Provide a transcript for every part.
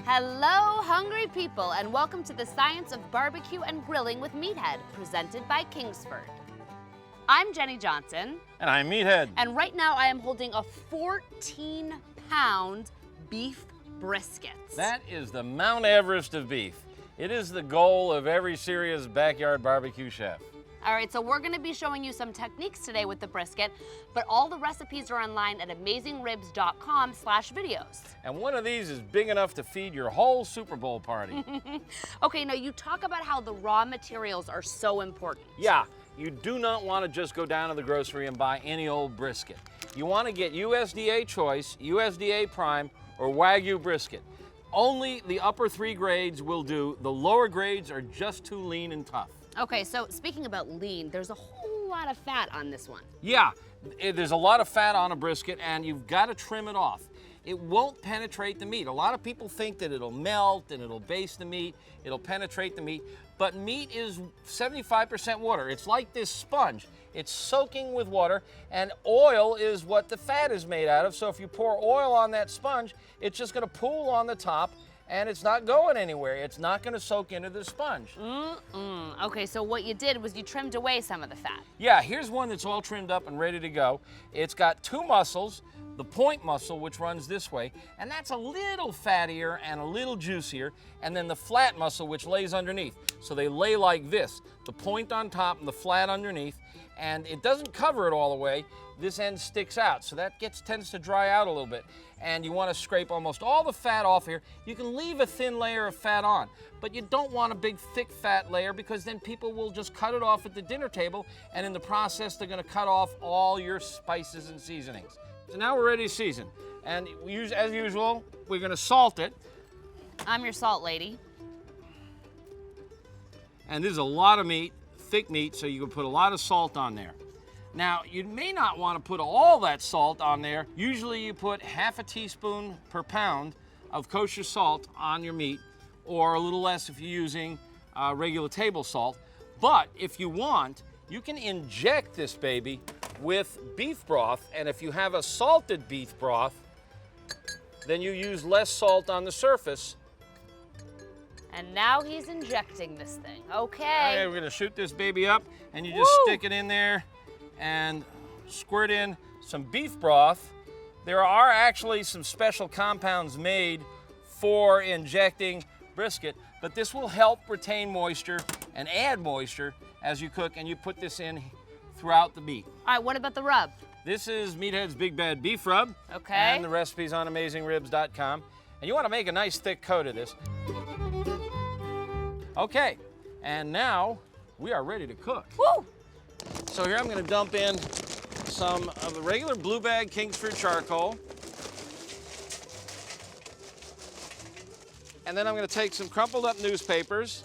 Hello, hungry people, and welcome to the Science of Barbecue and Grilling with Meathead, presented by Kingsford. I'm Jenny Johnson. And I'm Meathead. And right now I am holding a 14-pound beef brisket. That is the Mount Everest of beef. It is the goal of every serious backyard barbecue chef. All right, so we're gonna be showing you some techniques today with the brisket, but all the recipes are online at amazingribs.com/videos. And one of these is big enough to feed your whole Super Bowl party. Okay, now you talk about how the raw materials are so important. Yeah, you do not want to just go down to the grocery and buy any old brisket. You want to get USDA Choice, USDA Prime, or Wagyu brisket. Only the upper 3 grades will do. The lower grades are just too lean and tough. Okay, so speaking about lean, there's a whole lot of fat on this one. Yeah, there's a lot of fat on a brisket and you've got to trim it off. It won't penetrate the meat. A lot of people think that it'll melt and it'll baste the meat, it'll penetrate the meat, but meat is 75% water. It's like this sponge. It's soaking with water, and oil is what the fat is made out of. So if you pour oil on that sponge, it's just gonna pool on the top and it's not going anywhere. It's not gonna soak into the sponge. Okay, so what you did was you trimmed away some of the fat. Yeah, here's one that's all trimmed up and ready to go. It's got 2 muscles, the point muscle, which runs this way, and that's a little fattier and a little juicier, and then the flat muscle, which lays underneath. So they lay like this, the point on top and the flat underneath, and it doesn't cover it all the way. This end sticks out, so that tends to dry out a little bit. And you want to scrape almost all the fat off here. You can leave a thin layer of fat on, but you don't want a big thick fat layer because then people will just cut it off at the dinner table, and in the process they're going to cut off all your spices and seasonings. So now we're ready to season. And as usual, we're going to salt it. I'm your salt lady. And this is a lot of meat, thick meat, so you can put a lot of salt on there. Now, you may not want to put all that salt on there. Usually you put half a teaspoon per pound of kosher salt on your meat, or a little less if you're using regular table salt. But if you want, you can inject this baby with beef broth, and if you have a salted beef broth, then you use less salt on the surface. And now he's injecting this thing. Okay. Okay, we're gonna shoot this baby up, and you just stick it in there and squirt in some beef broth. There are actually some special compounds made for injecting brisket, but this will help retain moisture and add moisture as you cook, and you put this in throughout the meat. All right, what about the rub? This is Meathead's Big Bad Beef Rub. Okay. And the recipe's on amazingribs.com. And you want to make a nice thick coat of this. Okay, and now we are ready to cook. Woo! So here I'm going to dump in some of the regular blue bag Kingsford charcoal. And then I'm going to take some crumpled up newspapers,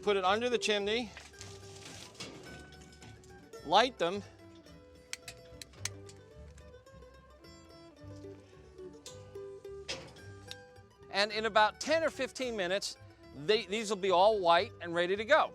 put it under the chimney, light them, and in about 10 or 15 minutes, these will be all white and ready to go.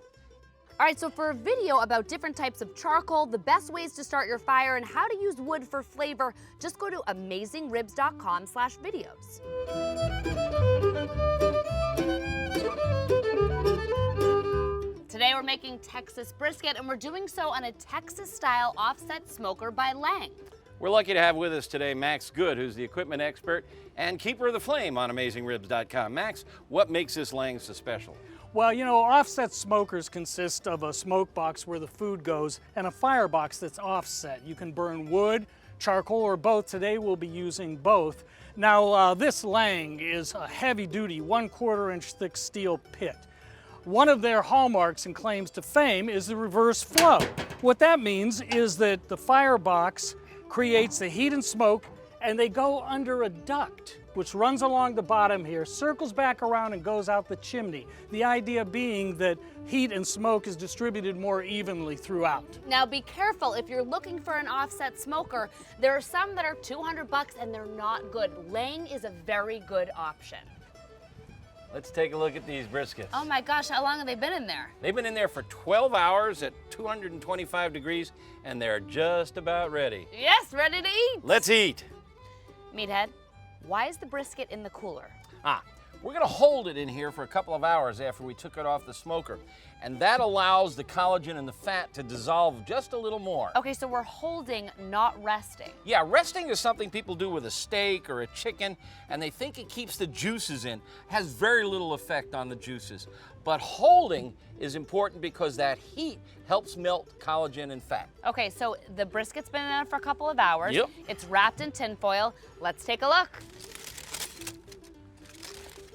All right, so for a video about different types of charcoal, the best ways to start your fire, and how to use wood for flavor, just go to amazingribs.com/videos. Today we're making Texas brisket, and we're doing so on a Texas-style offset smoker by Lang. We're lucky to have with us today Max Good, who's the equipment expert and keeper of the flame on amazingribs.com. Max, what makes this Lang so special? Well, you know, offset smokers consist of a smoke box where the food goes and a firebox that's offset. You can burn wood, charcoal, or both. Today we'll be using both. Now, this Lang is a heavy-duty 1/4 inch thick steel pit. One of their hallmarks and claims to fame is the reverse flow. What that means is that the firebox creates the heat and smoke, and they go under a duct, which runs along the bottom here, circles back around and goes out the chimney. The idea being that heat and smoke is distributed more evenly throughout. Now be careful if you're looking for an offset smoker. There are some that are $200 and they're not good. Lang is a very good option. Let's take a look at these briskets. Oh my gosh, how long have they been in there? They've been in there for 12 hours at 225 degrees, and they're just about ready. Yes, ready to eat. Let's eat. Meathead, why is the brisket in the cooler? We're gonna hold it in here for a couple of hours after we took it off the smoker. And that allows the collagen and the fat to dissolve just a little more. Okay, so we're holding, not resting. Yeah, resting is something people do with a steak or a chicken, and they think it keeps the juices in. It has very little effect on the juices. But holding is important because that heat helps melt collagen and fat. Okay, so the brisket's been in there for a couple of hours. Yep. It's wrapped in tin foil. Let's take a look.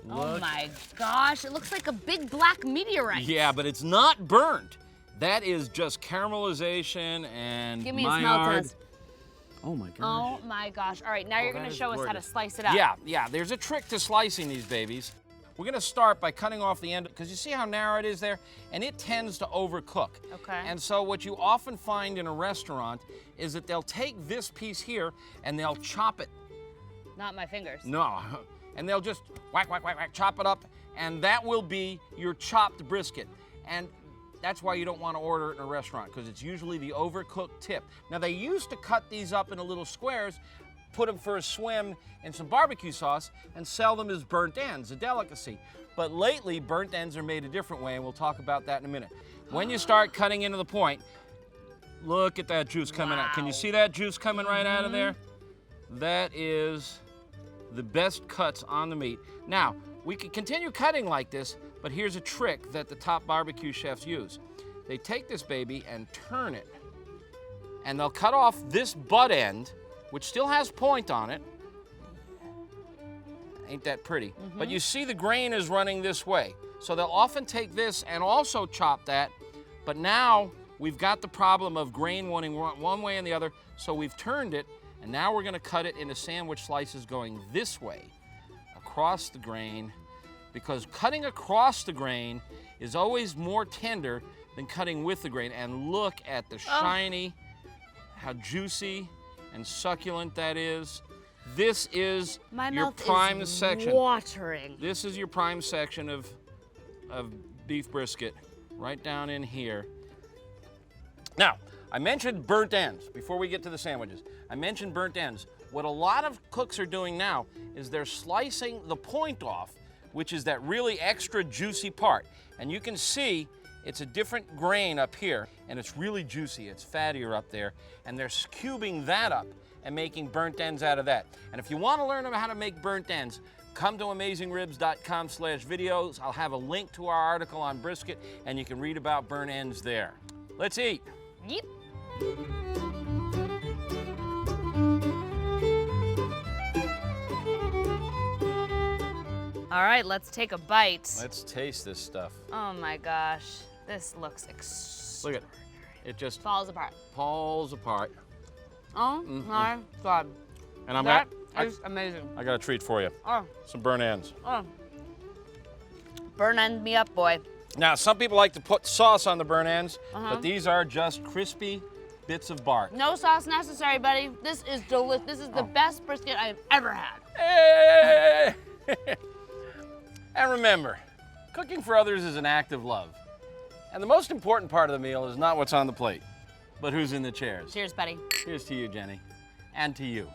Oh my gosh, it looks like a big black meteorite. Yeah, but it's not burnt. That is just caramelization and Give me a smell test. Oh my gosh. Oh my gosh. All right, now you're gonna show us how to slice it up. Yeah, there's a trick to slicing these babies. We're gonna start by cutting off the end, because you see how narrow it is there? And it tends to overcook. Okay. And so what you often find in a restaurant is that they'll take this piece here and they'll chop it. Not my fingers. No. And they'll just whack, whack, whack, whack, chop it up, and that will be your chopped brisket. And that's why you don't want to order it in a restaurant, because it's usually the overcooked tip. Now, they used to cut these up into little squares, put them for a swim in some barbecue sauce, and sell them as burnt ends, a delicacy. But lately, burnt ends are made a different way, and we'll talk about that in a minute. When you start cutting into the point, look at that juice coming out. Can you see that juice coming right out of there? That is the best cuts on the meat. Now, we can continue cutting like this, but here's a trick that the top barbecue chefs use. They take this baby and turn it, and they'll cut off this butt end, which still has point on it. Ain't that pretty? But you see the grain is running this way. So they'll often take this and also chop that, but now we've got the problem of grain wanting one way and the other, so we've turned it. And now we're gonna cut it into sandwich slices going this way, across the grain, because cutting across the grain is always more tender than cutting with the grain. And look at the shiny, how juicy and succulent that is. This is your prime section. Watering. This is your prime section of beef brisket, right down in here. Now, I mentioned burnt ends before we get to the sandwiches. I mentioned burnt ends. What a lot of cooks are doing now is they're slicing the point off, which is that really extra juicy part. And you can see it's a different grain up here, and it's really juicy. It's fattier up there, and they're cubing that up and making burnt ends out of that. And if you want to learn about how to make burnt ends, come to AmazingRibs.com/videos. I'll have a link to our article on brisket, and you can read about burnt ends there. Let's eat. Yep. All right, let's take a bite. Let's taste this stuff. Oh my gosh, this looks Look extraordinary. at it. It just Falls apart. falls apart. Oh my God. And I'm That is amazing. I got a treat for you. Oh, Some burnt ends. burn end me up, boy. Now, some people like to put sauce on the burnt ends, but these are just crispy bits of bark. No sauce necessary, buddy. This is delicious. This is the best brisket I've ever had. Hey! And remember, cooking for others is an act of love. And the most important part of the meal is not what's on the plate, but who's in the chairs. Cheers, buddy. Here's to you, Jenny, and to you.